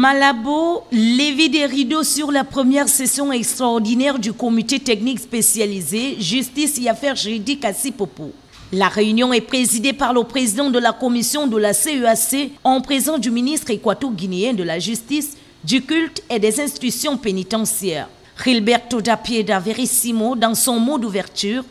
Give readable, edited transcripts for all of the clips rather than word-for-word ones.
Malabo, levée des rideaux sur la première session extraordinaire du comité technique spécialisé Justice et Affaires juridiques à Sipopo. La réunion est présidée par le président de la commission de la CEAC en présence du ministre équato-guinéen de la Justice, du culte et des institutions pénitentiaires. Gilberto da Piedra Verissimo, dans son mot d'ouverture,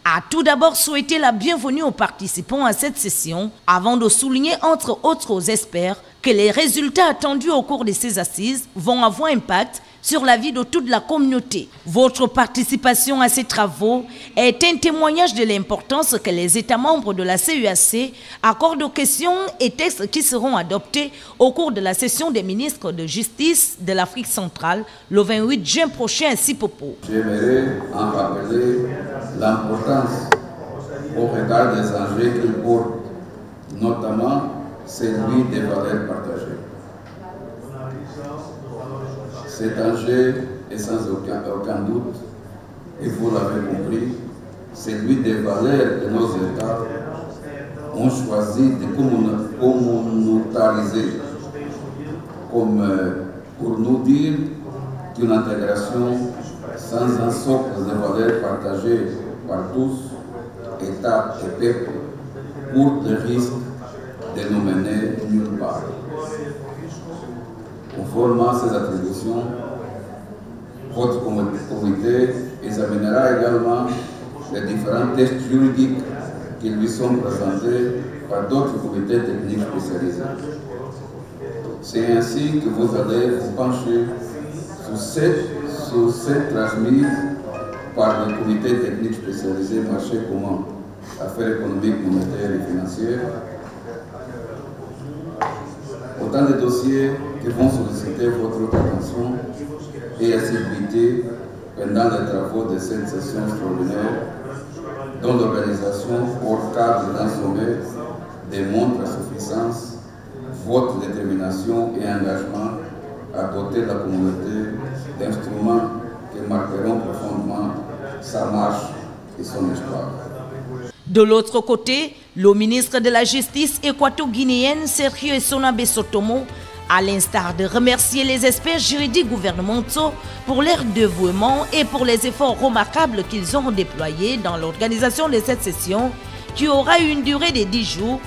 a tout d'abord souhaité la bienvenue aux participants à cette session avant de souligner entre autres experts que les résultats attendus au cours de ces assises vont avoir un impact sur la vie de toute la communauté. Votre participation à ces travaux est un témoignage de l'importance que les États membres de la CEAC accordent aux questions et textes qui seront adoptés au cours de la session des ministres de justice de l'Afrique centrale le 28 juin prochain à Sipopo. J'aimerais en rappeler l'importance au regard des enjeux qu'il porte, notamment celui des valeurs partagées. Cet enjeu est sans aucun doute, et vous l'avez compris, celui des valeurs que nos États ont choisi de communautariser, comme pour nous dire qu'une intégration sans un socle de valeurs partagées par tous, États et peuples, court le risque de nous mener nulle part. Conformément à ces attributions, votre comité examinera également les différents textes juridiques qui lui sont présentés par d'autres comités techniques spécialisés. C'est ainsi que vous allez vous pencher sur cette transmise par le comité technique spécialisé marché commun, affaires économiques, monétaires et financières. Autant de dossiers qui vont solliciter votre attention et assiduité pendant les travaux de cette session extraordinaire, dont l'organisation hors cadre d'un sommet démontre à suffisance votre détermination et engagement à doter la communauté d'instruments qui marqueront profondément sa marche et son histoire. De l'autre côté, le ministre de la Justice équato-guinéenne Sergio Essonabe Sotomo, à l'instar de remercier les experts juridiques gouvernementaux pour leur dévouement et pour les efforts remarquables qu'ils ont déployés dans l'organisation de cette session, qui aura une durée de 10 jours,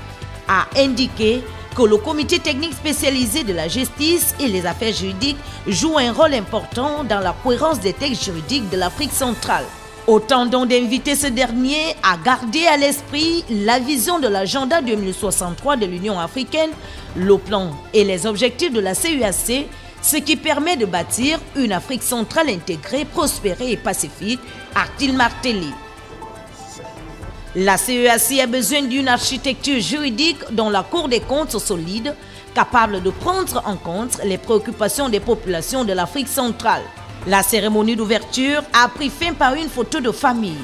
a indiqué que le comité technique spécialisé de la justice et les affaires juridiques joue un rôle important dans la cohérence des textes juridiques de l'Afrique centrale. Autant donc d'inviter ce dernier à garder à l'esprit la vision de l'agenda 2063 de l'Union africaine, le plan et les objectifs de la CEAC, ce qui permet de bâtir une Afrique centrale intégrée, prospérée et pacifique, a-t-il martelé. La CEAC a besoin d'une architecture juridique dont la Cour des comptes soit solide, capable de prendre en compte les préoccupations des populations de l'Afrique centrale. La cérémonie d'ouverture a pris fin par une photo de famille.